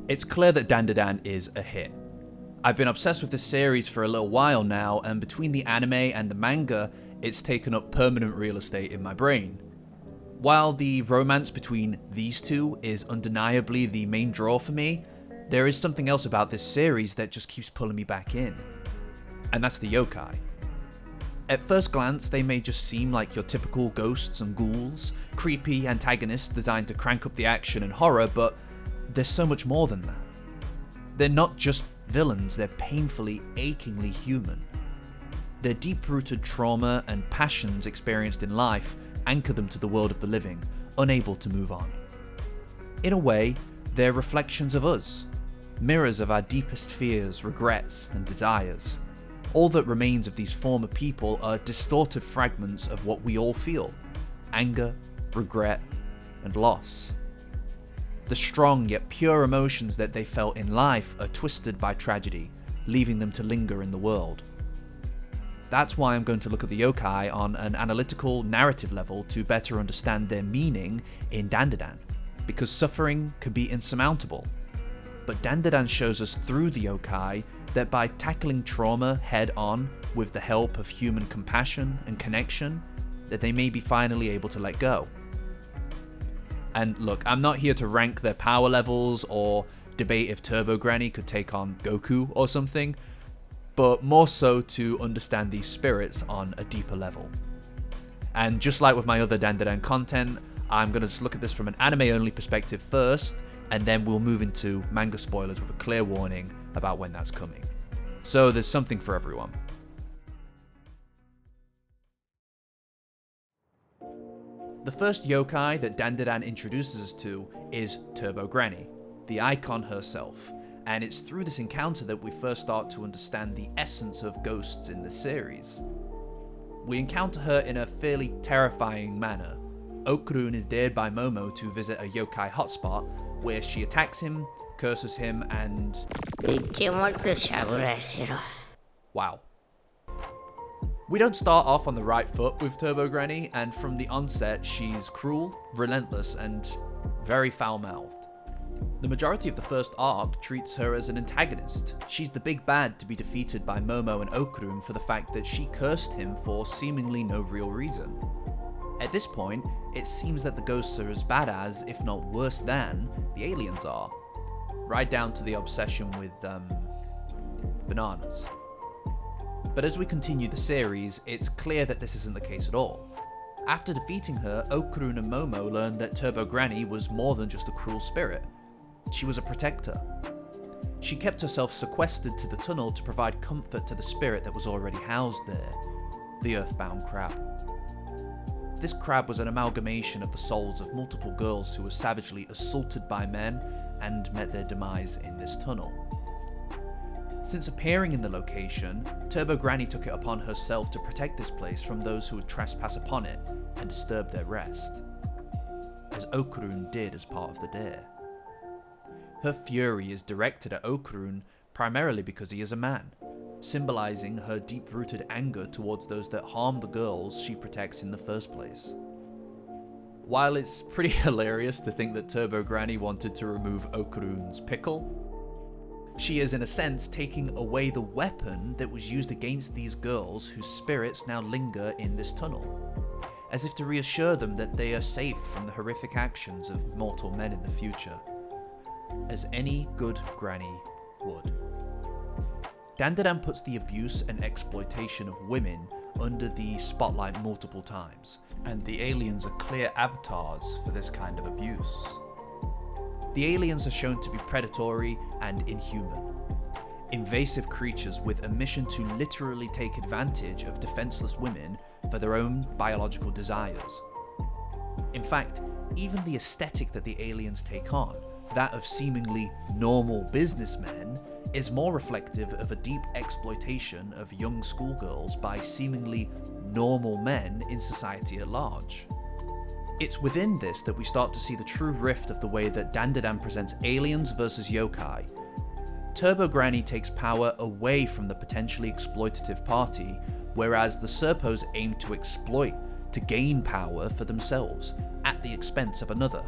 It's clear that Dandadan is a hit. I've been obsessed with this series for a little while now, and between the anime and the manga, it's taken up permanent real estate in my brain. While the romance between these two is undeniably the main draw for me, there is something else about this series that just keeps pulling me back in. And that's the yokai. At first glance, they may just seem like your typical ghosts and ghouls, creepy antagonists designed to crank up the action and horror, but there's so much more than that. They're not just villains, they're painfully, achingly human. Their deep-rooted trauma and passions experienced in life anchor them to the world of the living, unable to move on. In a way, they're reflections of us, mirrors of our deepest fears, regrets, and desires. All that remains of these former people are distorted fragments of what we all feel: anger, regret, and loss. The strong yet pure emotions that they felt in life are twisted by tragedy, leaving them to linger in the world. That's why I'm going to look at the yokai on an analytical, narrative level to better understand their meaning in Dandadan, because suffering can be insurmountable. But Dandadan shows us through the yokai that by tackling trauma head-on with the help of human compassion and connection, that they may be finally able to let go. And look, I'm not here to rank their power levels or debate if Turbo Granny could take on Goku or something, but more so to understand these spirits on a deeper level. And just like with my other Dandadan content, I'm going to just look at this from an anime-only perspective first, and then we'll move into manga spoilers with a clear warning about when that's coming. So there's something for everyone. The first yokai that Dandadan introduces us to is Turbo Granny, the icon herself, and it's through this encounter that we first start to understand the essence of ghosts in the series. We encounter her in a fairly terrifying manner. Okarun is dared by Momo to visit a yokai hotspot, where she attacks him, curses him, and... wow. We don't start off on the right foot with Turbo Granny, and from the onset she's cruel, relentless, and very foul-mouthed. The majority of the first arc treats her as an antagonist. She's the big bad to be defeated by Momo and Okarun for the fact that she cursed him for seemingly no real reason. At this point, it seems that the ghosts are as bad as, if not worse than, the aliens are. Right down to the obsession with, bananas. But as we continue the series, it's clear that this isn't the case at all. After defeating her, Okarun and Momo learn that Turbo Granny was more than just a cruel spirit. She was a protector. She kept herself sequestered to the tunnel to provide comfort to the spirit that was already housed there, the earthbound crab. This crab was an amalgamation of the souls of multiple girls who were savagely assaulted by men and met their demise in this tunnel. Since appearing in the location, Turbo Granny took it upon herself to protect this place from those who would trespass upon it and disturb their rest, as Okarun did as part of the dare. Her fury is directed at Okarun primarily because he is a man, symbolizing her deep-rooted anger towards those that harm the girls she protects in the first place. While it's pretty hilarious to think that Turbo Granny wanted to remove Okarun's pickle, she is in a sense taking away the weapon that was used against these girls whose spirits now linger in this tunnel, as if to reassure them that they are safe from the horrific actions of mortal men in the future, as any good granny would. Dandadan puts the abuse and exploitation of women under the spotlight multiple times, and the aliens are clear avatars for this kind of abuse. The aliens are shown to be predatory and inhuman, invasive creatures with a mission to literally take advantage of defenseless women for their own biological desires. In fact, even the aesthetic that the aliens take on, that of seemingly normal businessmen, is more reflective of a deep exploitation of young schoolgirls by seemingly normal men in society at large. It's within this that we start to see the true rift of the way that Dandadan presents aliens versus yokai. Turbo Granny takes power away from the potentially exploitative party, whereas the Serpos aim to exploit, to gain power for themselves, at the expense of another.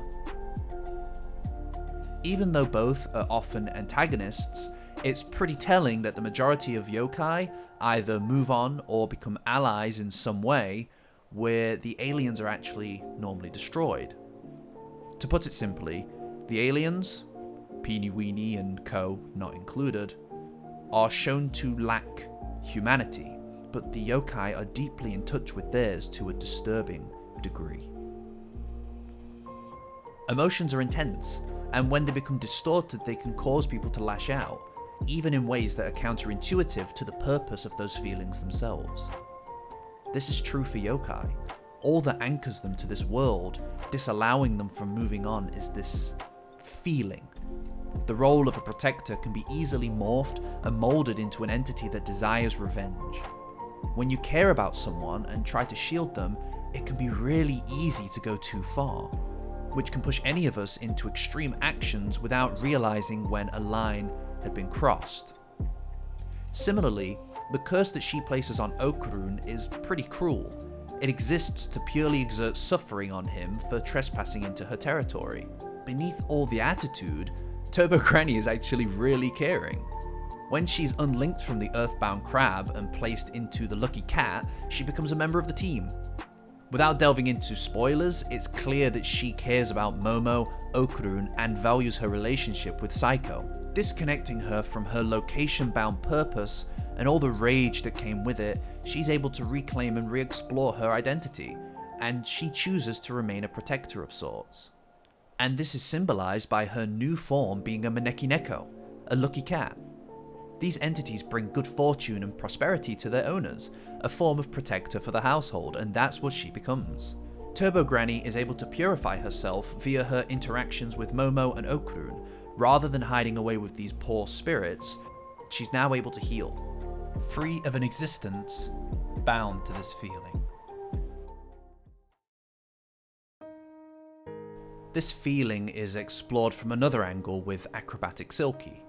Even though both are often antagonists, it's pretty telling that the majority of yokai either move on or become allies in some way, where the aliens are actually normally destroyed. To put it simply, the aliens, Peeny Weeny and co. not included, are shown to lack humanity, but the yokai are deeply in touch with theirs to a disturbing degree. Emotions are intense, and when they become distorted, they can cause people to lash out, even in ways that are counterintuitive to the purpose of those feelings themselves. This is true for yokai. All that anchors them to this world, disallowing them from moving on, is this feeling. The role of a protector can be easily morphed and molded into an entity that desires revenge. When you care about someone and try to shield them, it can be really easy to go too far, which can push any of us into extreme actions without realizing when a line had been crossed. Similarly, the curse that she places on Okarun is pretty cruel. It exists to purely exert suffering on him for trespassing into her territory. Beneath all the attitude, Turbo Granny is actually really caring. When she's unlinked from the earthbound crab and placed into the lucky cat, she becomes a member of the team. Without delving into spoilers, it's clear that she cares about Momo, Okarun, and values her relationship with Psycho. Disconnecting her from her location-bound purpose and all the rage that came with it, she's able to reclaim and re-explore her identity, and she chooses to remain a protector of sorts. And this is symbolized by her new form being a Maneki Neko, a lucky cat. These entities bring good fortune and prosperity to their owners, a form of protector for the household, and that's what she becomes. Turbo Granny is able to purify herself via her interactions with Momo and Okarun. Rather than hiding away with these poor spirits, she's now able to heal, free of an existence bound to this feeling. This feeling is explored from another angle with Acro-Silky,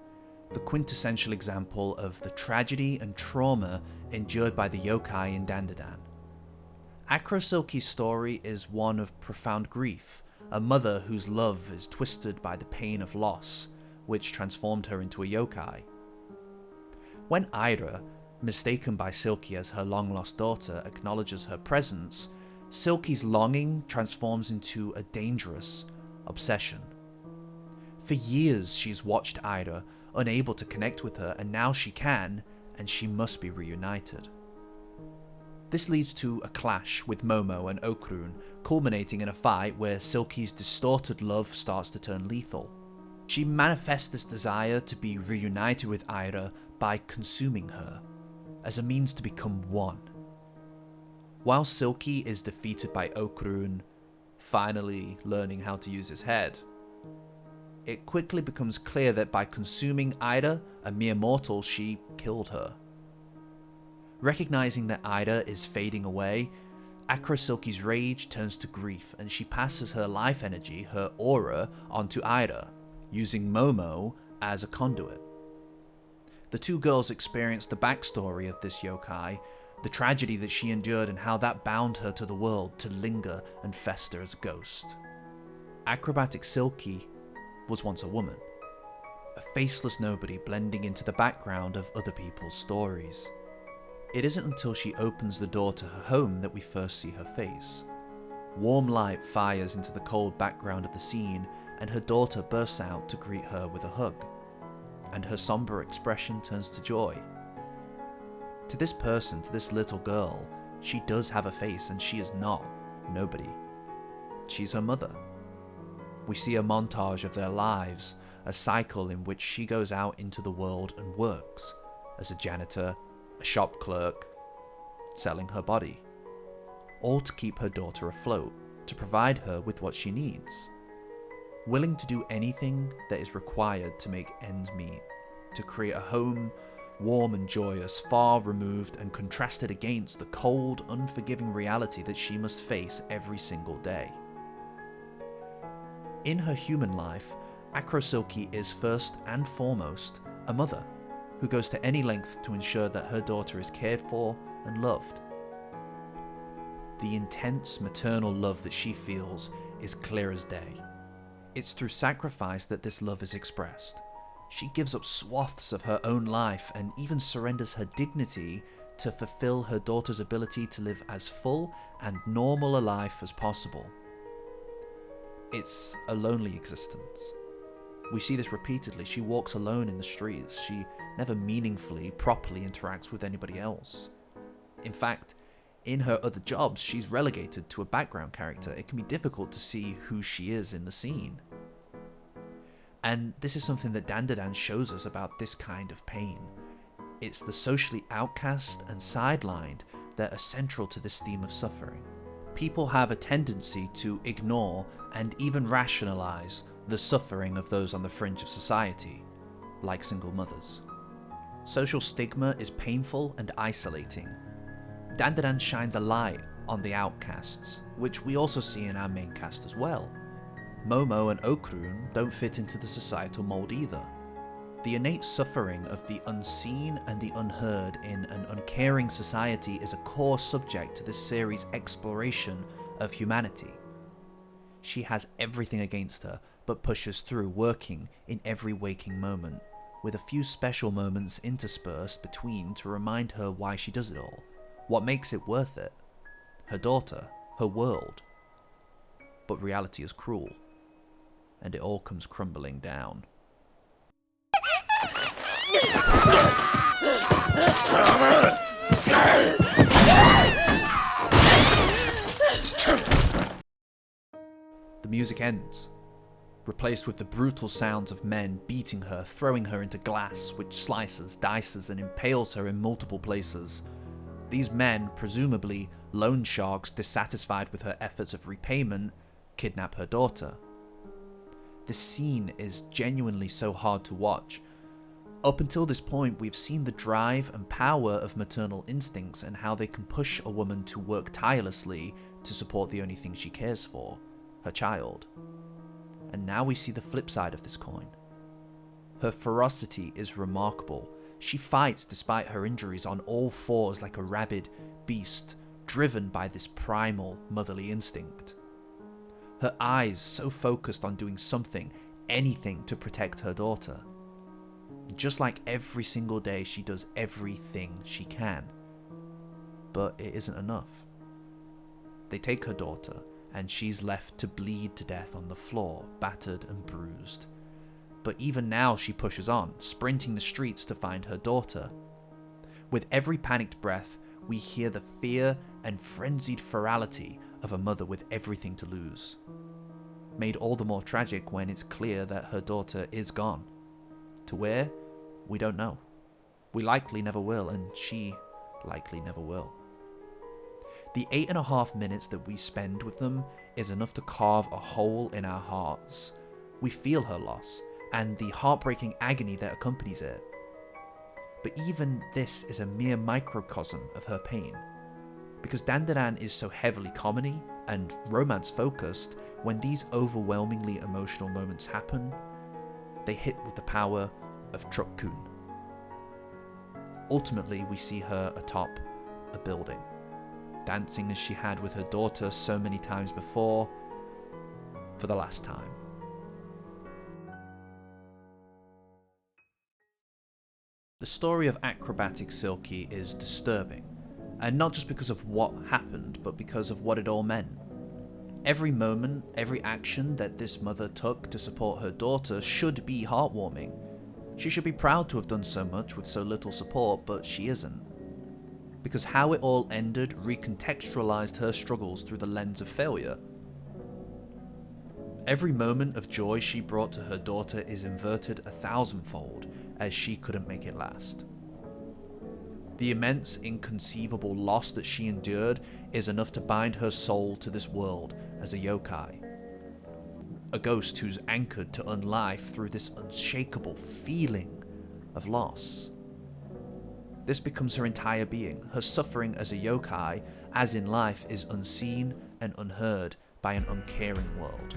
the quintessential example of the tragedy and trauma endured by the yokai in Dandadan. Acro-Silky's story is one of profound grief, a mother whose love is twisted by the pain of loss, which transformed her into a yokai. When Ira, mistaken by Silky as her long-lost daughter, acknowledges her presence, Silky's longing transforms into a dangerous obsession. For years she's watched Ira, unable to connect with her, and now she can, and she must be reunited. This leads to a clash with Momo and Okarun, culminating in a fight where Silky's distorted love starts to turn lethal. She manifests this desire to be reunited with Ira by consuming her, as a means to become one. While Silky is defeated by Okarun, finally learning how to use his head, it quickly becomes clear that by consuming Ida, a mere mortal, she killed her. Recognizing that Ida is fading away, Acro-Silky's rage turns to grief, and she passes her life energy, her aura, onto Ida, using Momo as a conduit. The two girls experience the backstory of this yokai, the tragedy that she endured and how that bound her to the world to linger and fester as a ghost. Acro-Silky was once a woman, a faceless nobody blending into the background of other people's stories. It isn't until she opens the door to her home that we first see her face. Warm light fires into the cold background of the scene, and her daughter bursts out to greet her with a hug, and her somber expression turns to joy. To this person, to this little girl, she does have a face, and she is not nobody. She's her mother. We see a montage of their lives, a cycle in which she goes out into the world and works as a janitor, a shop clerk, selling her body, all to keep her daughter afloat, to provide her with what she needs. Willing to do anything that is required to make ends meet, to create a home warm and joyous, far removed and contrasted against the cold, unforgiving reality that she must face every single day. In her human life, Acro-Silky is first and foremost a mother who goes to any length to ensure that her daughter is cared for and loved. The intense maternal love that she feels is clear as day. It's through sacrifice that this love is expressed. She gives up swaths of her own life and even surrenders her dignity to fulfill her daughter's ability to live as full and normal a life as possible. It's a lonely existence. We see this repeatedly. She walks alone in the streets. She never meaningfully, properly interacts with anybody else. In fact, in her other jobs, she's relegated to a background character. It can be difficult to see who she is in the scene. And this is something that Dandadan shows us about this kind of pain. It's the socially outcast and sidelined that are central to this theme of suffering. People have a tendency to ignore and even rationalize the suffering of those on the fringe of society, like single mothers. Social stigma is painful and isolating. Dandadan shines a light on the outcasts, which we also see in our main cast as well. Momo and Okarun don't fit into the societal mold either. The innate suffering of the unseen and the unheard in an uncaring society is a core subject to this series' exploration of humanity. She has everything against her, but pushes through, working in every waking moment, with a few special moments interspersed between to remind her why she does it all, what makes it worth it. Her daughter, her world. But reality is cruel, and it all comes crumbling down. The music ends, replaced with the brutal sounds of men beating her, throwing her into glass, which slices, dices, and impales her in multiple places. These men, presumably loan sharks dissatisfied with her efforts of repayment, kidnap her daughter. This scene is genuinely so hard to watch. Up until this point, we've seen the drive and power of maternal instincts and how they can push a woman to work tirelessly to support the only thing she cares for, her child. And now we see the flip side of this coin. Her ferocity is remarkable. She fights despite her injuries on all fours like a rabid beast, driven by this primal motherly instinct. Her eyes so focused on doing something, anything to protect her daughter. Just like every single day, she does everything she can. But it isn't enough. They take her daughter, and she's left to bleed to death on the floor, battered and bruised. But even now she pushes on, sprinting the streets to find her daughter. With every panicked breath, we hear the fear and frenzied ferality of a mother with everything to lose. Made all the more tragic when it's clear that her daughter is gone. To where? We don't know. We likely never will, and she likely never will. The 8.5 minutes that we spend with them is enough to carve a hole in our hearts. We feel her loss, and the heartbreaking agony that accompanies it. But even this is a mere microcosm of her pain. Because Dandadan is so heavily comedy and romance focused, when these overwhelmingly emotional moments happen, they hit with the power of Truck-kun. Ultimately, we see her atop a building, dancing as she had with her daughter so many times before, for the last time. The story of Acro-Silky is disturbing, and not just because of what happened, but because of what it all meant. Every moment, every action that this mother took to support her daughter should be heartwarming. She should be proud to have done so much with so little support, but she isn't. Because how it all ended recontextualized her struggles through the lens of failure. Every moment of joy she brought to her daughter is inverted 1,000-fold, as she couldn't make it last. The immense, inconceivable loss that she endured is enough to bind her soul to this world as a yokai. A ghost who's anchored to unlife through this unshakable feeling of loss. This becomes her entire being. Her suffering as a yokai, as in life, is unseen and unheard by an uncaring world.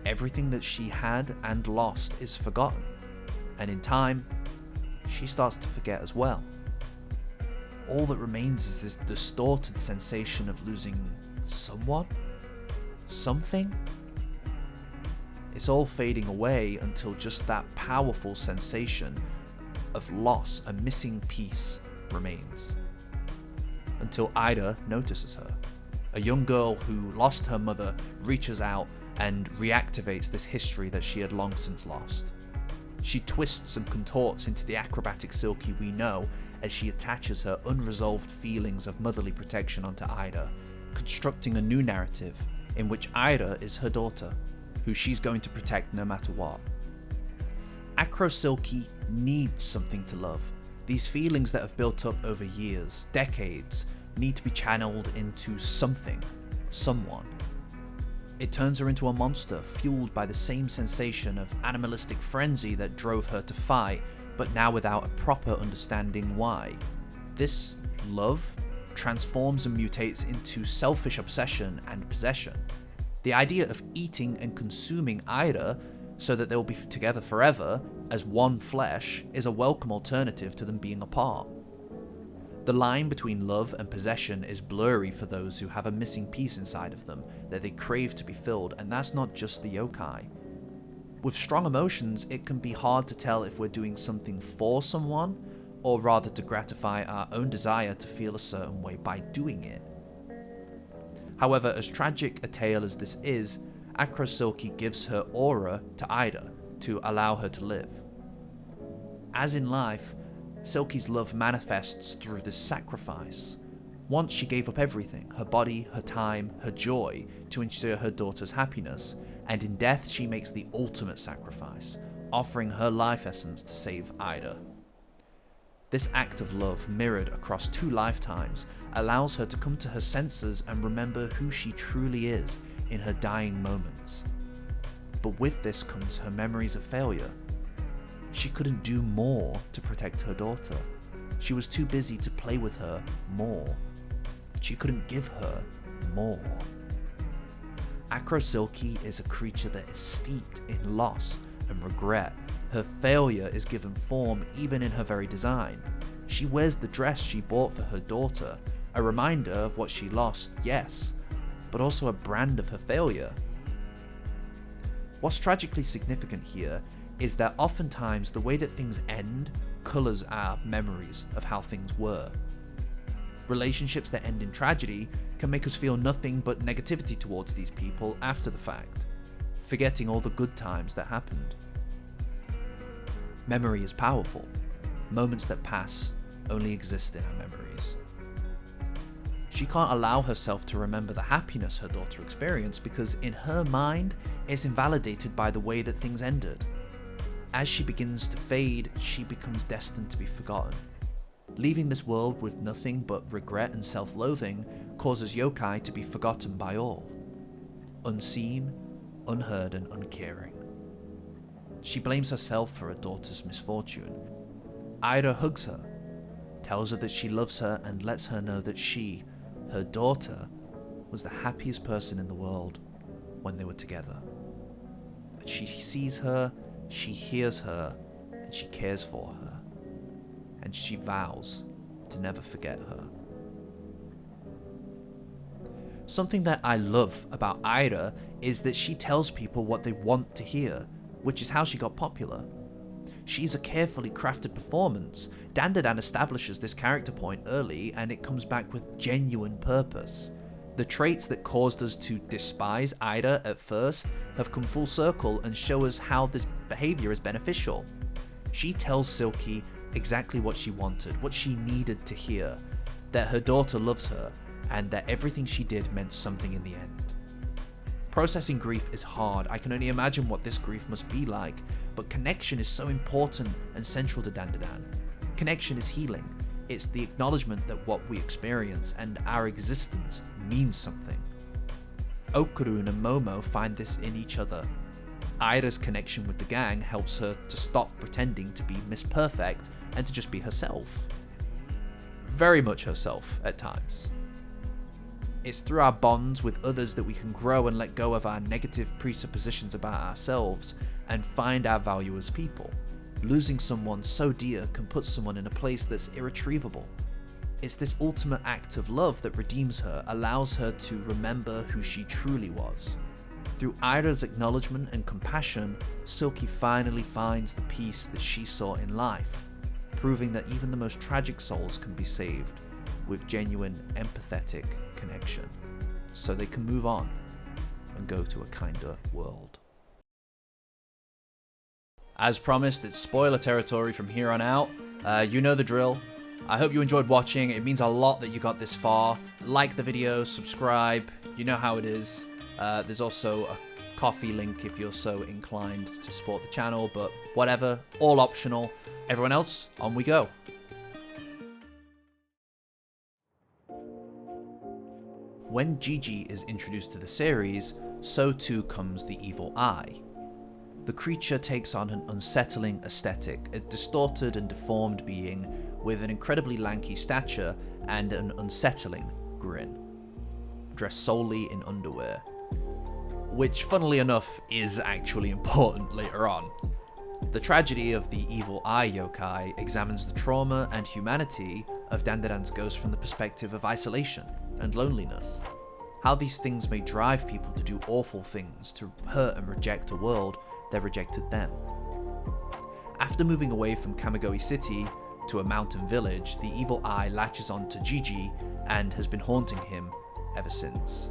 Everything that she had and lost is forgotten, and in time, she starts to forget as well. All that remains is this distorted sensation of losing someone? Something? it's all fading away until just that powerful sensation of loss, a missing piece, remains. Until Ida notices her. A young girl who lost her mother reaches out and reactivates this history that she had long since lost. She twists and contorts into the acrobatic Silky we know as she attaches her unresolved feelings of motherly protection onto Ida, constructing a new narrative in which Ida is her daughter, who she's going to protect no matter what. Acro-Silky needs something to love. These feelings that have built up over years, decades, need to be channeled into something, someone. It turns her into a monster, fueled by the same sensation of animalistic frenzy that drove her to fight, but now without a proper understanding why. This love transforms and mutates into selfish obsession and possession. The idea of eating and consuming Ida so that they'll be together forever as one flesh is a welcome alternative to them being apart. The line between love and possession is blurry for those who have a missing piece inside of them that they crave to be filled, and that's not just the yokai. With strong emotions, it can be hard to tell if we're doing something for someone, or rather to gratify our own desire to feel a certain way by doing it. However, as tragic a tale as this is, Acro-Silky gives her aura to Ida to allow her to live. As in life, Silky's love manifests through this sacrifice. Once she gave up everything, her body, her time, her joy, to ensure her daughter's happiness, and in death she makes the ultimate sacrifice, offering her life essence to save Ida. This act of love, mirrored across 2 lifetimes, allows her to come to her senses and remember who she truly is in her dying moments. But with this comes her memories of failure. She couldn't do more to protect her daughter. She was too busy to play with her more. She couldn't give her more. Acro-Silky is a creature that is steeped in loss and regret. Her failure is given form even in her very design. She wears the dress she bought for her daughter, a reminder of what she lost, yes, but also a brand of her failure. What's tragically significant here is that oftentimes the way that things end colours our memories of how things were. Relationships that end in tragedy can make us feel nothing but negativity towards these people after the fact, forgetting all the good times that happened. Memory is powerful. Moments that pass only exist in our memories. She can't allow herself to remember the happiness her daughter experienced because in her mind, it's invalidated by the way that things ended. As she begins to fade, she becomes destined to be forgotten. Leaving this world with nothing but regret and self-loathing causes yokai to be forgotten by all. Unseen, unheard and uncaring. She blames herself for her daughter's misfortune. Ida hugs her, tells her that she loves her and lets her know that she, her daughter, was the happiest person in the world when they were together. She sees her, she hears her, and she cares for her. And she vows to never forget her. Something that I love about Ida is that she tells people what they want to hear, which is how she got popular. She's a carefully crafted performance. Dandadan establishes this character point early, and it comes back with genuine purpose. The traits that caused us to despise Ida at first have come full circle and show us how this behavior is beneficial. She tells Silky exactly what she wanted, what she needed to hear, that her daughter loves her, and that everything she did meant something in the end. Processing grief is hard. I can only imagine what this grief must be like, but connection is so important and central to Dandadan. Connection is healing. It's the acknowledgement that what we experience and our existence means something. Okarun and Momo find this in each other. Ida's connection with the gang helps her to stop pretending to be Miss Perfect and to just be herself. Very much herself at times. It's through our bonds with others that we can grow and let go of our negative presuppositions about ourselves and find our value as people. Losing someone so dear can put someone in a place that's irretrievable. It's this ultimate act of love that redeems her, allows her to remember who she truly was. Through Aira's acknowledgement and compassion, Silky finally finds the peace that she sought in life, proving that even the most tragic souls can be saved with genuine, empathetic connection, so they can move on and go to a kinder world. As promised, it's spoiler territory from here on out. You know the drill. I hope you enjoyed watching. It means a lot that you got this far. Like the video, subscribe, you know how it is. There's also a coffee link if you're so inclined to support the channel, but whatever, all optional. Everyone else, on we go. When Gigi is introduced to the series, so too comes the evil eye. The creature takes on an unsettling aesthetic, a distorted and deformed being with an incredibly lanky stature and an unsettling grin, dressed solely in underwear, which funnily enough is actually important later on. The tragedy of the evil eye yokai examines the trauma and humanity of Dandadan's ghost from the perspective of isolation and loneliness, how these things may drive people to do awful things, to hurt and reject a world that rejected them. After moving away from Kamigoi City to a mountain village, the evil eye latches on to Gigi and has been haunting him ever since.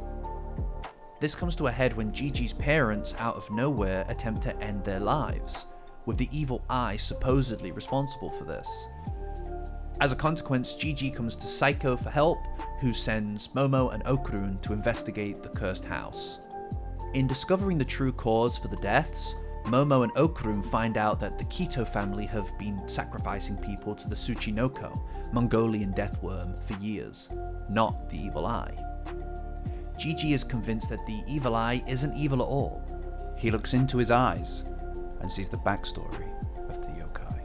This comes to a head when Gigi's parents, out of nowhere, attempt to end their lives, with the evil eye supposedly responsible for this. As a consequence, Gigi comes to Psycho for help, who sends Momo and Okarun to investigate the cursed house. In discovering the true cause for the deaths, Momo and Okarun find out that the Kito family have been sacrificing people to the Tsuchinoko, Mongolian death worm, for years, not the evil eye. Gigi is convinced that the evil eye isn't evil at all. He looks into his eyes and sees the backstory of the yokai.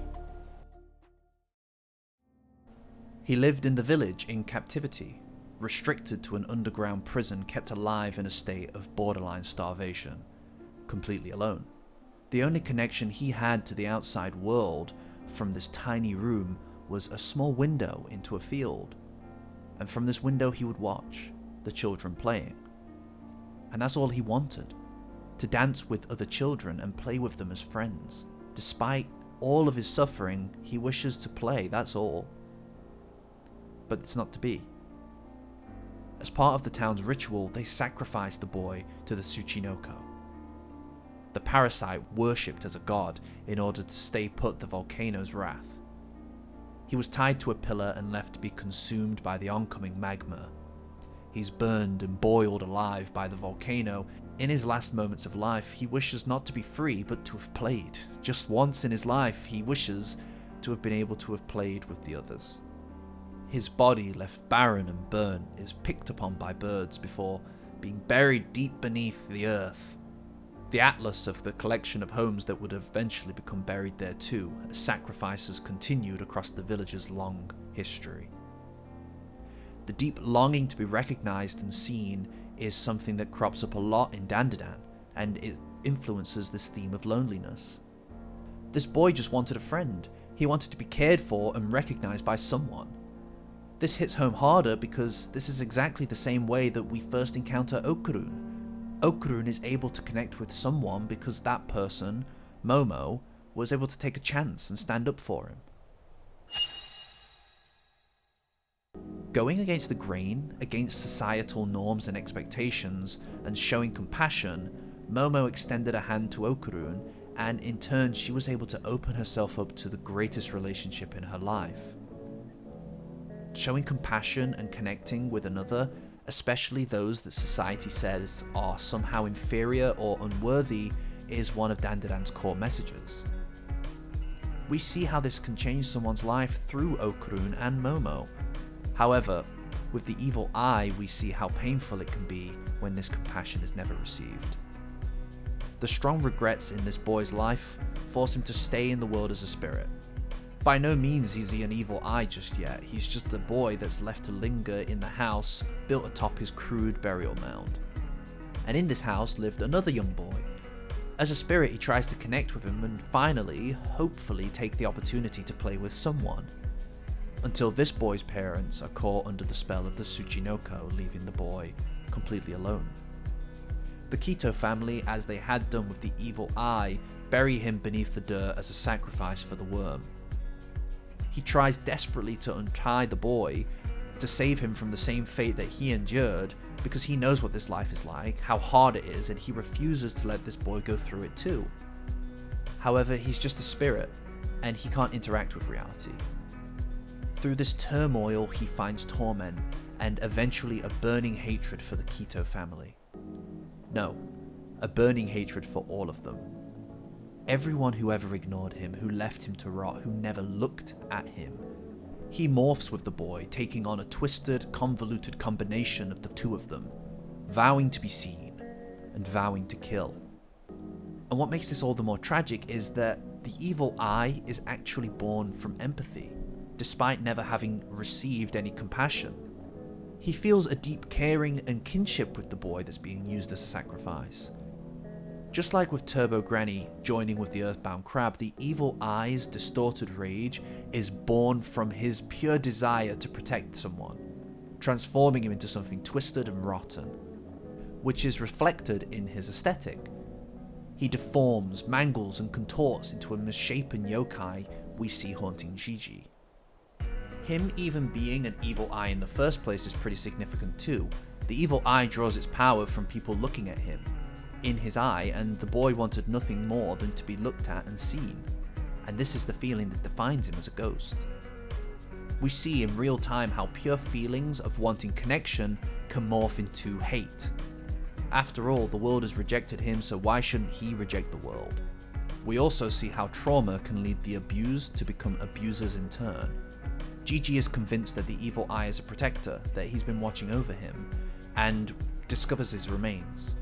He lived in the village in captivity, restricted to an underground prison, kept alive in a state of borderline starvation, completely alone. The only connection he had to the outside world from this tiny room was a small window into a field, and from this window he would watch the children playing. And that's all he wanted, to dance with other children and play with them as friends. Despite all of his suffering, he wishes to play, that's all. But it's not to be. As part of the town's ritual, they sacrificed the boy to the Tsuchinoko, the parasite worshipped as a god in order to stay put the volcano's wrath. He was tied to a pillar and left to be consumed by the oncoming magma. He's burned and boiled alive by the volcano. In his last moments of life, he wishes not to be free, but to have played. Just once in his life, he wishes to have been able to have played with the others. His body, left barren and burnt, is picked upon by birds before being buried deep beneath the earth. The atlas of the collection of homes that would eventually become buried there too, as sacrifices continued across the village's long history. The deep longing to be recognized and seen is something that crops up a lot in Dandadan, and it influences this theme of loneliness. This boy just wanted a friend. He wanted to be cared for and recognized by someone. This hits home harder because this is exactly the same way that we first encounter Okarun. Okarun is able to connect with someone because that person, Momo, was able to take a chance and stand up for him. Going against the grain, against societal norms and expectations, and showing compassion, Momo extended a hand to Okarun, and in turn she was able to open herself up to the greatest relationship in her life. Showing compassion and connecting with another, especially those that society says are somehow inferior or unworthy, is one of Dandadan's core messages. We see how this can change someone's life through Okarun and Momo. However, with the evil eye, we see how painful it can be when this compassion is never received. The strong regrets in this boy's life force him to stay in the world as a spirit. By no means is he an evil eye just yet, he's just a boy that's left to linger in the house built atop his crude burial mound. And in this house lived another young boy. As a spirit, he tries to connect with him and finally, hopefully, take the opportunity to play with someone. Until this boy's parents are caught under the spell of the Tsuchinoko, leaving the boy completely alone. The Kito family, as they had done with the evil eye, bury him beneath the dirt as a sacrifice for the worm. He tries desperately to untie the boy to save him from the same fate that he endured, because he knows what this life is like, how hard it is, and he refuses to let this boy go through it too. However, he's just a spirit, and he can't interact with reality. Through this turmoil, he finds torment, and eventually a burning hatred for the Kito family. No, a burning hatred for all of them. Everyone who ever ignored him, who left him to rot, who never looked at him. He morphs with the boy, taking on a twisted, convoluted combination of the two of them, vowing to be seen, and vowing to kill. And what makes this all the more tragic is that the evil eye is actually born from empathy, despite never having received any compassion. He feels a deep caring and kinship with the boy that's being used as a sacrifice. Just like with Turbo Granny joining with the Earthbound Crab, the evil eye's distorted rage is born from his pure desire to protect someone, transforming him into something twisted and rotten, which is reflected in his aesthetic. He deforms, mangles, and contorts into a misshapen yokai we see haunting Gigi. Him even being an evil eye in the first place is pretty significant too. The evil eye draws its power from people looking at him, in his eye, and the boy wanted nothing more than to be looked at and seen. And this is the feeling that defines him as a ghost. We see in real time how pure feelings of wanting connection can morph into hate. After all, the world has rejected him, so why shouldn't he reject the world? We also see how trauma can lead the abused to become abusers in turn. Gigi is convinced that the evil eye is a protector, that he's been watching over him, and discovers his remains.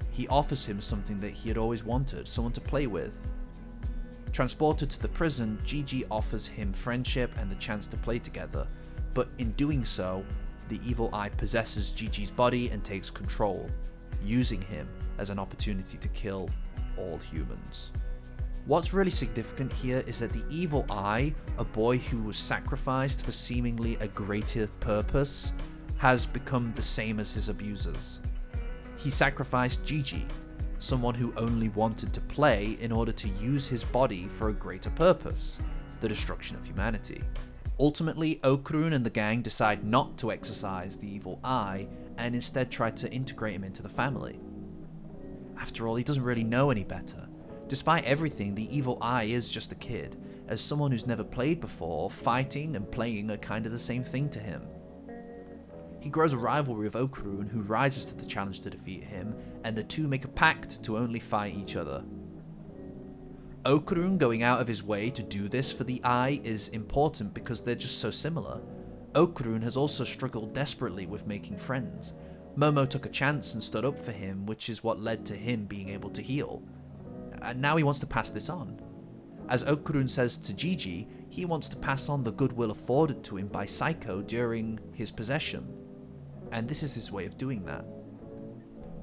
He offers him something that he had always wanted, someone to play with. Transported to the prison, Gigi offers him friendship and the chance to play together, but in doing so, the evil eye possesses Gigi's body and takes control, using him as an opportunity to kill all humans. What's really significant here is that the evil eye, a boy who was sacrificed for seemingly a greater purpose, has become the same as his abusers. He sacrificed Gigi, someone who only wanted to play in order to use his body for a greater purpose, the destruction of humanity. Ultimately, Okarun and the gang decide not to exorcise the evil eye and instead try to integrate him into the family. After all, he doesn't really know any better. Despite everything, the evil eye is just a kid. As someone who's never played before, fighting and playing are kind of the same thing to him. He grows a rivalry with Okarun, who rises to the challenge to defeat him, and the two make a pact to only fight each other. Okarun going out of his way to do this for the eye is important because they're just so similar. Okarun has also struggled desperately with making friends. Momo took a chance and stood up for him, which is what led to him being able to heal. And now he wants to pass this on. As Okarun says to Gigi, he wants to pass on the goodwill afforded to him by Psycho during his possession. And this is his way of doing that.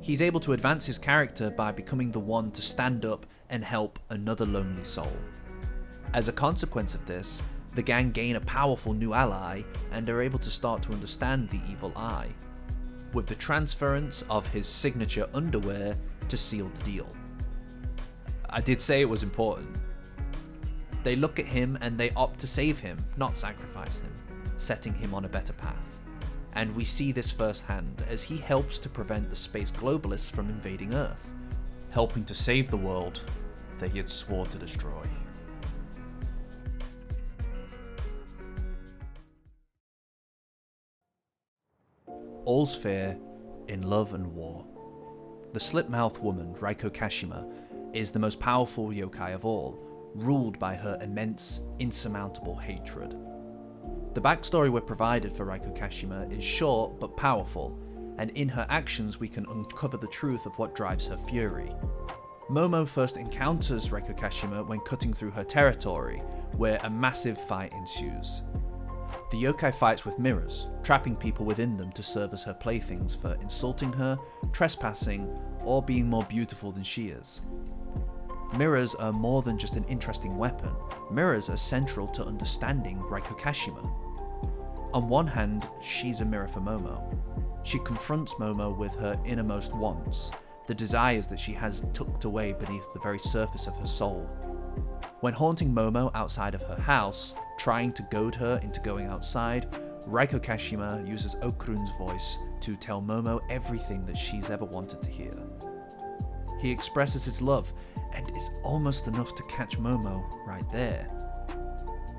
He's able to advance his character by becoming the one to stand up and help another lonely soul. As a consequence of this, the gang gain a powerful new ally and are able to start to understand the evil eye, with the transference of his signature underwear to seal the deal. I did say it was important. They look at him and they opt to save him, not sacrifice him, setting him on a better path. And we see this firsthand as he helps to prevent the space globalists from invading Earth, helping to save the world that he had sworn to destroy. All's fair in love and war. The slit-mouthed woman, Reiko Kashima, is the most powerful yokai of all, ruled by her immense, insurmountable hatred. The backstory we're provided for Reiko Kashima is short but powerful, and in her actions we can uncover the truth of what drives her fury. Momo first encounters Reiko Kashima when cutting through her territory, where a massive fight ensues. The yokai fights with mirrors, trapping people within them to serve as her playthings for insulting her, trespassing, or being more beautiful than she is. Mirrors are more than just an interesting weapon. Mirrors are central to understanding Reiko Kashima. On one hand, she's a mirror for Momo. She confronts Momo with her innermost wants, the desires that she has tucked away beneath the very surface of her soul. When haunting Momo outside of her house, trying to goad her into going outside, Reiko Kashima uses Okarun's voice to tell Momo everything that she's ever wanted to hear. He expresses his love, and it's almost enough to catch Momo right there.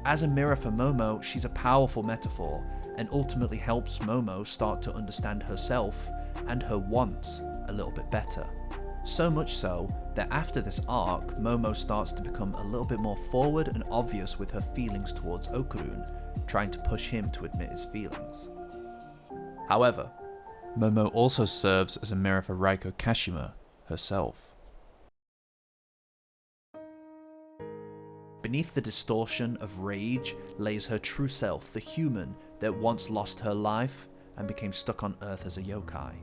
As a mirror for Momo, she's a powerful metaphor, and ultimately helps Momo start to understand herself and her wants a little bit better. So much so that after this arc, Momo starts to become a little bit more forward and obvious with her feelings towards Okarun, trying to push him to admit his feelings. However, Momo also serves as a mirror for Reiko Kashima herself. Beneath the distortion of rage lays her true self, the human that once lost her life and became stuck on Earth as a yokai.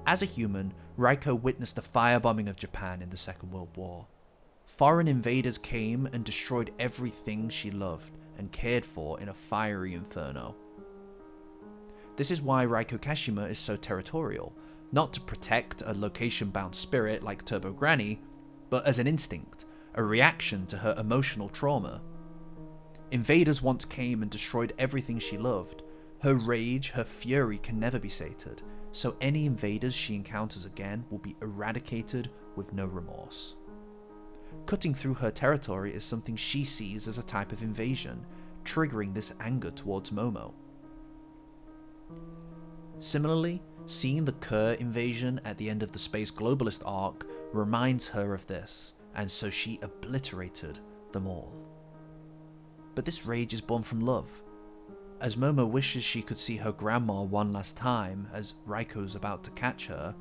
As a human, Reiko witnessed the firebombing of Japan in the Second World War. Foreign invaders came and destroyed everything she loved and cared for in a fiery inferno. This is why Reiko Kashima is so territorial, not to protect a location-bound spirit like Turbo Granny, but as an instinct, a reaction to her emotional trauma. Invaders once came and destroyed everything she loved. Her rage, her fury can never be sated, so any invaders she encounters again will be eradicated with no remorse. Cutting through her territory is something she sees as a type of invasion, triggering this anger towards Momo. Similarly, seeing the Kerr invasion at the end of the Space Globalist arc reminds her of this, and so she obliterated them all. But this rage is born from love. As Momo wishes she could see her grandma one last time as Reiko's about to catch her,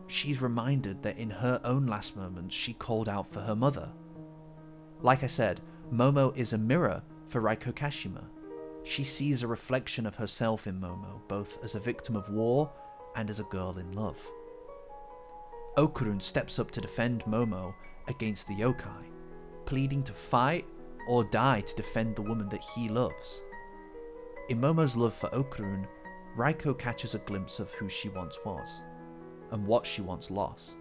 she's reminded that in her own last moments she called out for her mother. Like I said, Momo is a mirror for Reiko Kashima. She sees a reflection of herself in Momo, both as a victim of war and as a girl in love. Okarun steps up to defend Momo against the yokai, pleading to fight or die to defend the woman that he loves. In Momo's love for Okarun, Reiko catches a glimpse of who she once was, and what she once lost.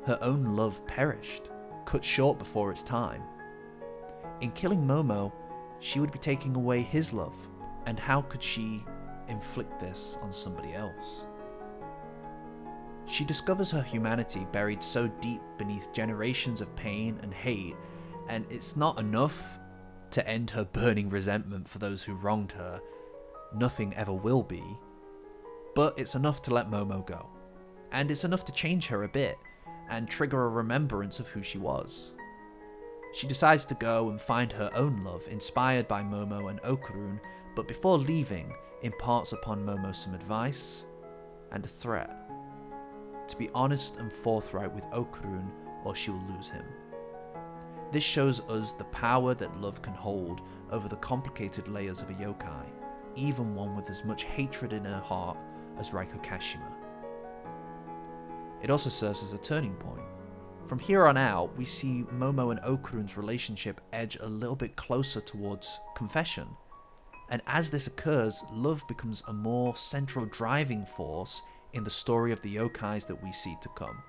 Her own love perished, cut short before its time. In killing Momo, she would be taking away his love, and how could she inflict this on somebody else? She discovers her humanity buried so deep beneath generations of pain and hate, and it's not enough to end her burning resentment for those who wronged her. Nothing ever will be. But it's enough to let Momo go. And it's enough to change her a bit, and trigger a remembrance of who she was. She decides to go and find her own love, inspired by Momo and Okarun, but before leaving, imparts upon Momo some advice and a threat. To be honest and forthright with Okarun, or she will lose him. This shows us the power that love can hold over the complicated layers of a yokai, even one with as much hatred in her heart as Reiko Kashima. It also serves as a turning point. From here on out, we see Momo and Okarun's relationship edge a little bit closer towards confession. And as this occurs, love becomes a more central driving force in the story of the yokais that we see to come.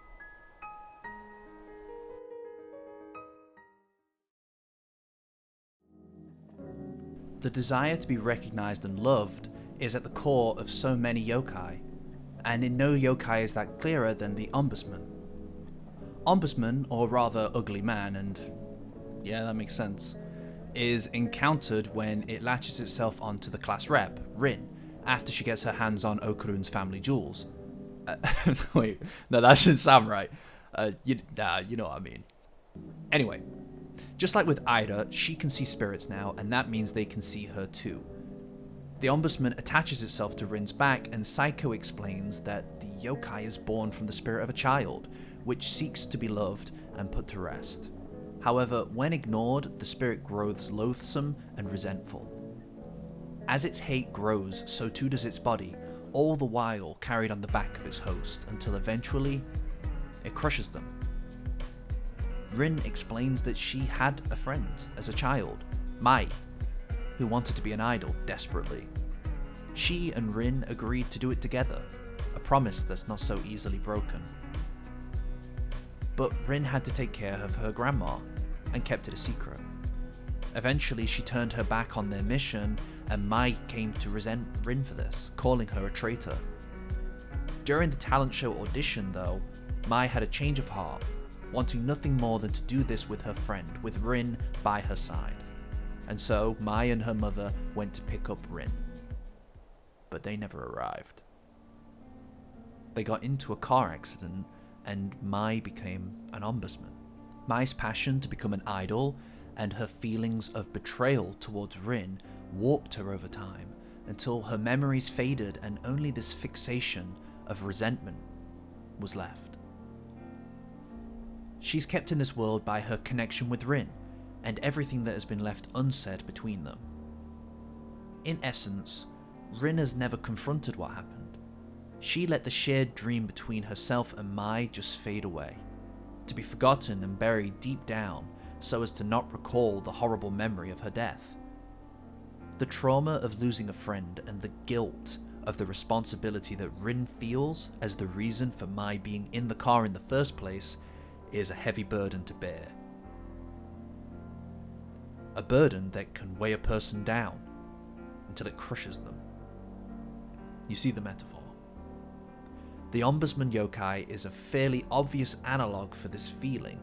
The desire to be recognized and loved is at the core of so many yokai, and in no yokai is that clearer than the Ombusman. Ombusman, or rather Ugly Man, and yeah, that makes sense, is encountered when it latches itself onto the class rep, Rin, after she gets her hands on Okarun's family jewels. Wait, no, that doesn't sound right. You know what I mean. Anyway, just like with Ida, she can see spirits now, and that means they can see her too. The Ombusman attaches itself to Rin's back, and Psycho explains that the yokai is born from the spirit of a child, which seeks to be loved and put to rest. However, when ignored, the spirit grows loathsome and resentful. As its hate grows, so too does its body, all the while carried on the back of its host, until eventually, it crushes them. Rin explains that she had a friend as a child, Mai, who wanted to be an idol desperately. She and Rin agreed to do it together, a promise that's not so easily broken. But Rin had to take care of her grandma and kept it a secret. Eventually, she turned her back on their mission, and Mai came to resent Rin for this, calling her a traitor. During the talent show audition, though, Mai had a change of heart, wanting nothing more than to do this with her friend, with Rin by her side. And so, Mai and her mother went to pick up Rin. But they never arrived. They got into a car accident, and Mai became an Ombusman. Mai's passion to become an idol and her feelings of betrayal towards Rin warped her over time, until her memories faded and only this fixation of resentment was left. She's kept in this world by her connection with Rin, and everything that has been left unsaid between them. In essence, Rin has never confronted what happened. She let the shared dream between herself and Mai just fade away, to be forgotten and buried deep down so as to not recall the horrible memory of her death. The trauma of losing a friend and the guilt of the responsibility that Rin feels as the reason for Mai being in the car in the first place is a heavy burden to bear. A burden that can weigh a person down until it crushes them. You see the metaphor. The Ombusman yokai is a fairly obvious analogue for this feeling.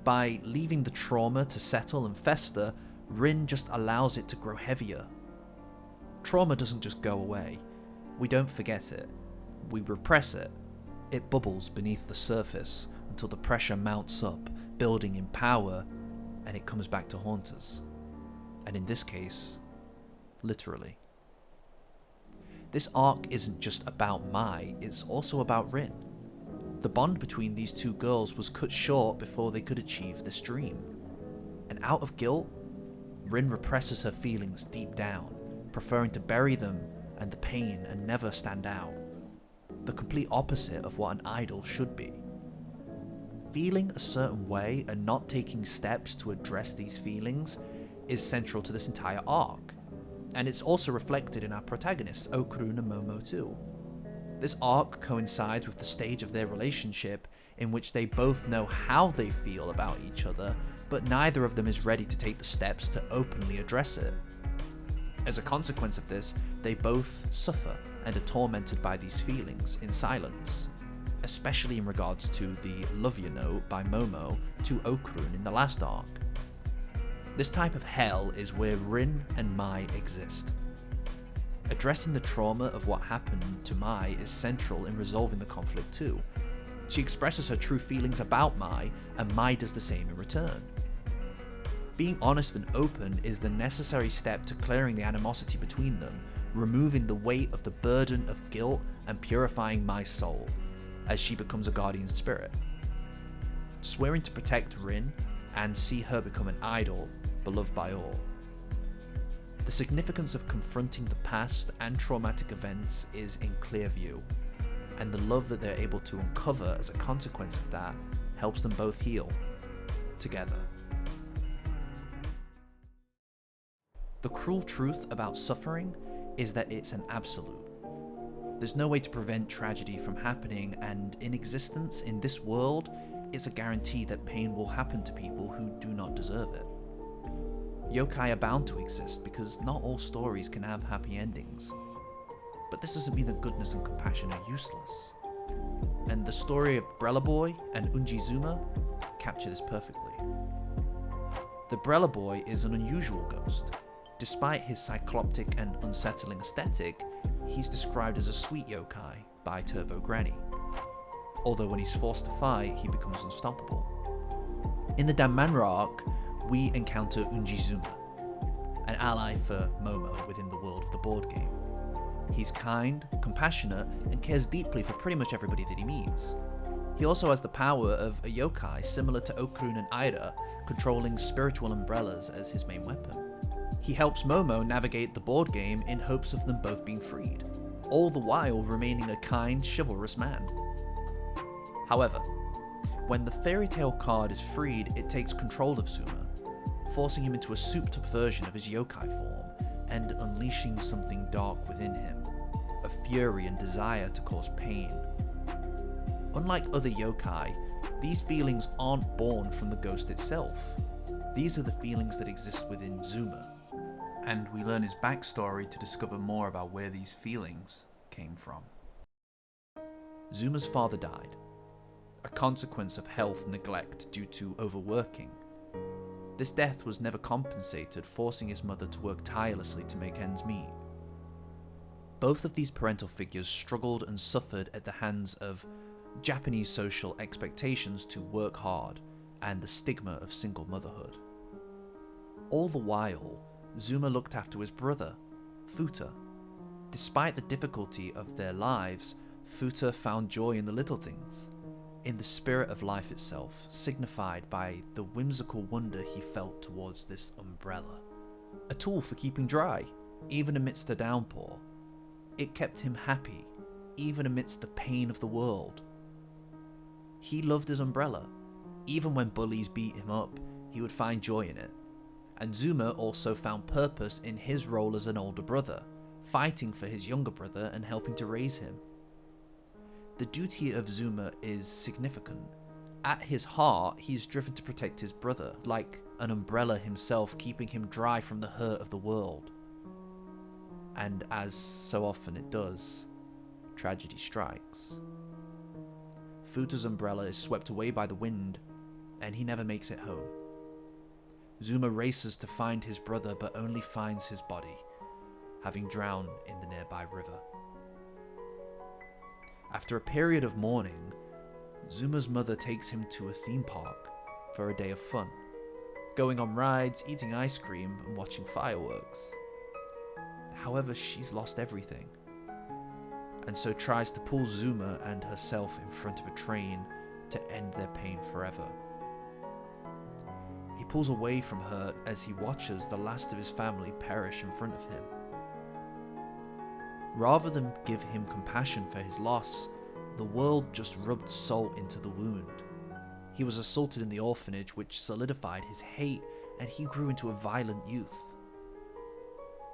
By leaving the trauma to settle and fester, Rin just allows it to grow heavier. Trauma doesn't just go away. We don't forget it. We repress it. It bubbles beneath the surface until the pressure mounts up, building in power, and it comes back to haunt us. And in this case, literally. This arc isn't just about Mai, it's also about Rin. The bond between these two girls was cut short before they could achieve this dream. And out of guilt, Rin represses her feelings deep down, preferring to bury them and the pain and never stand out. The complete opposite of what an idol should be. Feeling a certain way and not taking steps to address these feelings is central to this entire arc, and it's also reflected in our protagonists, Okarun and Momo too. This arc coincides with the stage of their relationship in which they both know how they feel about each other, but neither of them is ready to take the steps to openly address it. As a consequence of this, they both suffer and are tormented by these feelings in silence, especially in regards to the love you note by Momo to Okarun in the last arc. This type of hell is where Rin and Mai exist. Addressing the trauma of what happened to Mai is central in resolving the conflict too. She expresses her true feelings about Mai, and Mai does the same in return. Being honest and open is the necessary step to clearing the animosity between them, removing the weight of the burden of guilt and purifying Mai's soul, as she becomes a guardian spirit. Swearing to protect Rin and see her become an idol, beloved by all. The significance of confronting the past and traumatic events is in clear view, and the love that they're able to uncover as a consequence of that helps them both heal, together. The cruel truth about suffering is that it's an absolute. There's no way to prevent tragedy from happening, and in existence in this world, it's a guarantee that pain will happen to people who do not deserve it. Yokai are bound to exist because not all stories can have happy endings. But this doesn't mean that goodness and compassion are useless. And the story of Brella Boy and Unjizuma capture this perfectly. The Brella Boy is an unusual ghost. Despite his cycloptic and unsettling aesthetic, he's described as a sweet yokai by Turbo Granny. Although when he's forced to fight, he becomes unstoppable. In the Danmanra arc, we encounter Unjizuma, an ally for Momo within the world of the board game. He's kind, compassionate, and cares deeply for pretty much everybody that he meets. He also has the power of a yokai similar to Okarun and Aira, controlling spiritual umbrellas as his main weapon. He helps Momo navigate the board game in hopes of them both being freed, all the while remaining a kind, chivalrous man. However, when the fairy tale card is freed, it takes control of Zuma, forcing him into a souped-up version of his yokai form and unleashing something dark within him, a fury and desire to cause pain. Unlike other yokai, these feelings aren't born from the ghost itself. These are the feelings that exist within Zuma. And we learn his backstory to discover more about where these feelings came from. Zuma's father died, a consequence of health neglect due to overworking. This death was never compensated, forcing his mother to work tirelessly to make ends meet. Both of these parental figures struggled and suffered at the hands of Japanese social expectations to work hard and the stigma of single motherhood. All the while, Zuma looked after his brother, Futa. Despite the difficulty of their lives, Futa found joy in the little things, in the spirit of life itself, signified by the whimsical wonder he felt towards this umbrella. A tool for keeping dry, even amidst the downpour. It kept him happy, even amidst the pain of the world. He loved his umbrella. Even when bullies beat him up, he would find joy in it. And Zuma also found purpose in his role as an older brother, fighting for his younger brother and helping to raise him. The duty of Zuma is significant. At his heart, he's driven to protect his brother, like an umbrella himself, keeping him dry from the hurt of the world. And as so often it does, tragedy strikes. Futa's umbrella is swept away by the wind, and he never makes it home. Zuma races to find his brother, but only finds his body, having drowned in the nearby river. After a period of mourning, Zuma's mother takes him to a theme park for a day of fun, going on rides, eating ice cream, and watching fireworks. However, she's lost everything, and so tries to pull Zuma and herself in front of a train to end their pain forever. He pulls away from her as he watches the last of his family perish in front of him. Rather than give him compassion for his loss, the world just rubbed salt into the wound. He was assaulted in the orphanage, which solidified his hate, and he grew into a violent youth.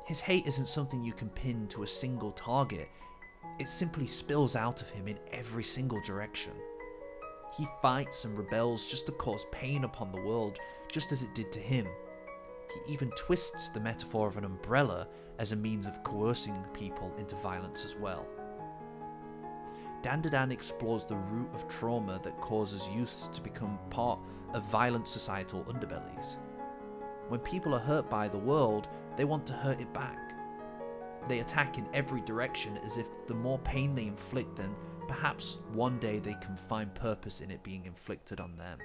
His hate isn't something you can pin to a single target. It simply spills out of him in every single direction. He fights and rebels just to cause pain upon the world, just as it did to him. He even twists the metaphor of an umbrella as a means of coercing people into violence as well. Dandadan explores the root of trauma that causes youths to become part of violent societal underbellies. When people are hurt by the world, they want to hurt it back. They attack in every direction as if the more pain they inflict, then perhaps one day they can find purpose in it being inflicted on them.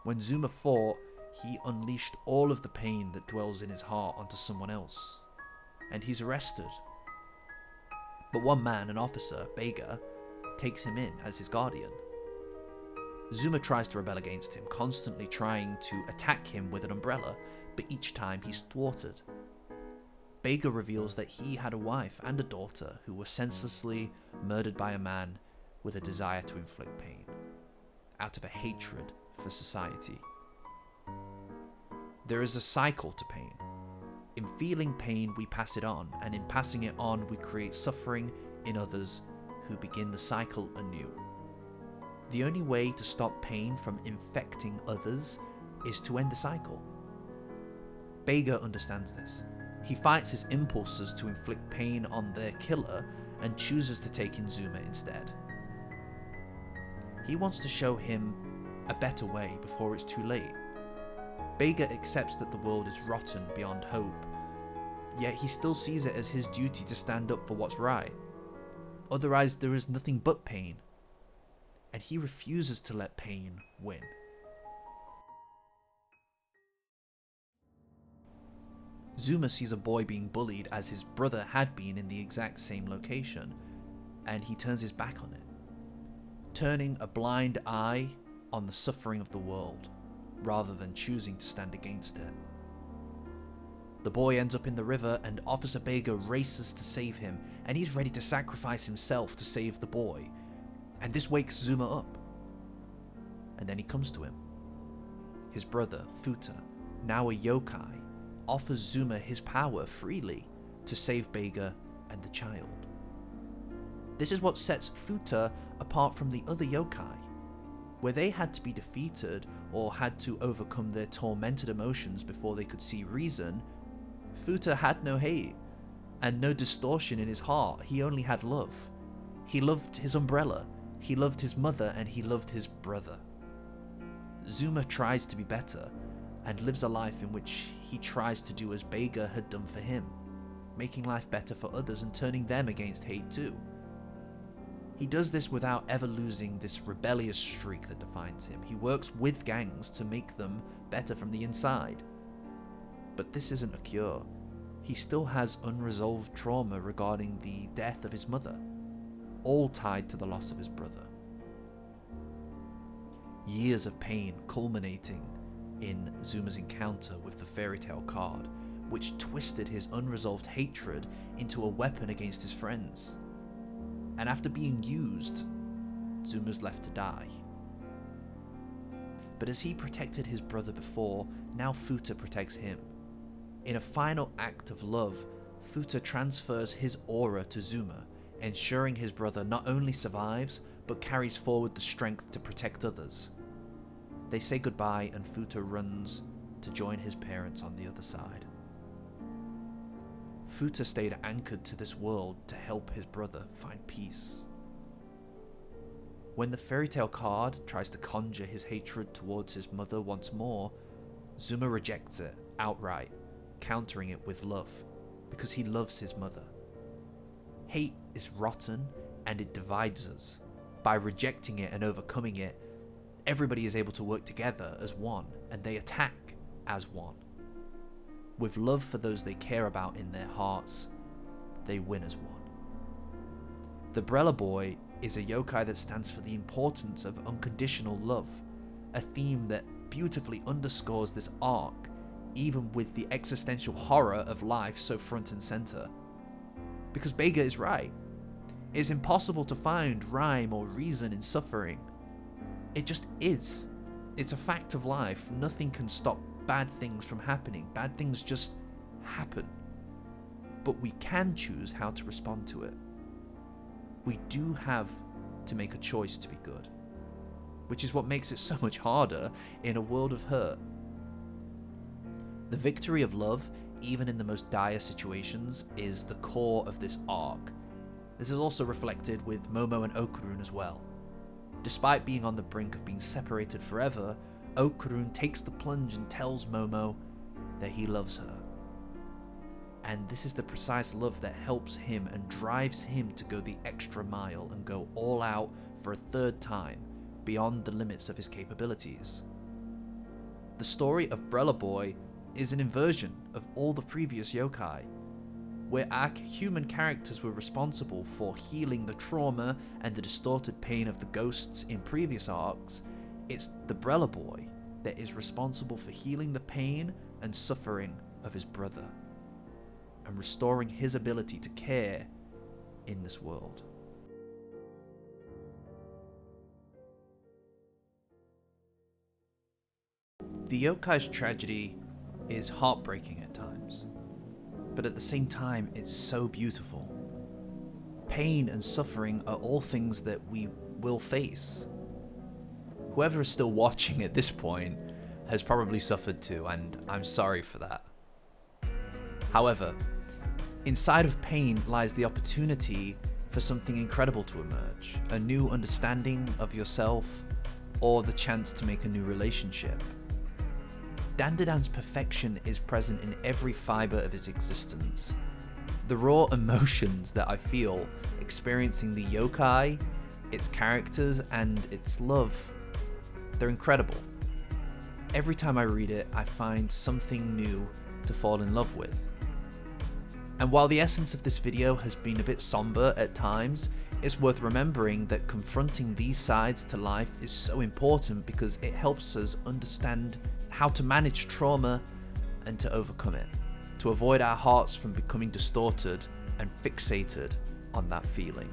When Zuma fought, he unleashed all of the pain that dwells in his heart onto someone else, and he's arrested. But one man, an officer, Bega, takes him in as his guardian. Zuma tries to rebel against him, constantly trying to attack him with an umbrella, but each time he's thwarted. Bega reveals that he had a wife and a daughter who were senselessly murdered by a man with a desire to inflict pain, out of a hatred for society. There is a cycle to pain. In feeling pain, we pass it on, and in passing it on, we create suffering in others who begin the cycle anew. The only way to stop pain from infecting others is to end the cycle. Bega understands this. He fights his impulses to inflict pain on their killer and chooses to take in Zuma instead. He wants to show him a better way before it's too late. Bega accepts that the world is rotten beyond hope, yet he still sees it as his duty to stand up for what's right. Otherwise, there is nothing but pain, and he refuses to let pain win. Zuma sees a boy being bullied as his brother had been in the exact same location, and he turns his back on it, turning a blind eye on the suffering of the world, rather than choosing to stand against it. The boy ends up in the river, and Officer Bega races to save him, and he's ready to sacrifice himself to save the boy, and this wakes Zuma up. And then he comes to him. His brother, Futa, now a yokai, offers Zuma his power freely to save Bega and the child. This is what sets Futa apart from the other yokai. Where they had to be defeated or had to overcome their tormented emotions before they could see reason, Futa had no hate and no distortion in his heart. He only had love. He loved his umbrella, he loved his mother, and he loved his brother. Zuma tries to be better and lives a life in which he tries to do as Beiga had done for him, making life better for others and turning them against hate too. He does this without ever losing this rebellious streak that defines him. He works with gangs to make them better from the inside. But this isn't a cure. He still has unresolved trauma regarding the death of his mother, all tied to the loss of his brother. Years of pain culminating in Zuma's encounter with the fairy tale card, which twisted his unresolved hatred into a weapon against his friends. And after being used, Zuma's left to die. But as he protected his brother before, now Futa protects him. In a final act of love, Futa transfers his aura to Zuma, ensuring his brother not only survives, but carries forward the strength to protect others. They say goodbye and Futa runs to join his parents on the other side. Futa stayed anchored to this world to help his brother find peace. When the fairy tale card tries to conjure his hatred towards his mother once more, Zuma rejects it outright, countering it with love, because he loves his mother. Hate is rotten and it divides us. By rejecting it and overcoming it, everybody is able to work together as one, and they attack as one. With love for those they care about in their hearts, they win as one. The Brella Boy is a yokai that stands for the importance of unconditional love, a theme that beautifully underscores this arc, even with the existential horror of life so front and center. Because Beiga is right. It is impossible to find rhyme or reason in suffering. It just is. It's a fact of life. Nothing can stop bad things from happening. Bad things just happen. But we can choose how to respond to it. We do have to make a choice to be good, which is what makes it so much harder in a world of hurt. The victory of love, even in the most dire situations, is the core of this arc. This is also reflected with Momo and Okarun as well. Despite being on the brink of being separated forever, Okarun takes the plunge and tells Momo that he loves her. And this is the precise love that helps him and drives him to go the extra mile and go all out for a third time, beyond the limits of his capabilities. The story of Brella Boy is an inversion of all the previous yokai, where our human characters were responsible for healing the trauma and the distorted pain of the ghosts in previous arcs. It's the Brella Boy that is responsible for healing the pain and suffering of his brother, and restoring his ability to care in this world. The yokai's tragedy is heartbreaking at times, but at the same time it's so beautiful. Pain and suffering are all things that we will face. Whoever is still watching at this point has probably suffered too, and I'm sorry for that. However, inside of pain lies the opportunity for something incredible to emerge, a new understanding of yourself, or the chance to make a new relationship. Dandadan's perfection is present in every fiber of his existence. The raw emotions that I feel experiencing the yokai, its characters, and its love, they're incredible. Every time I read it, I find something new to fall in love with. And while the essence of this video has been a bit somber at times, it's worth remembering that confronting these sides to life is so important because it helps us understand how to manage trauma and to overcome it, to avoid our hearts from becoming distorted and fixated on that feeling.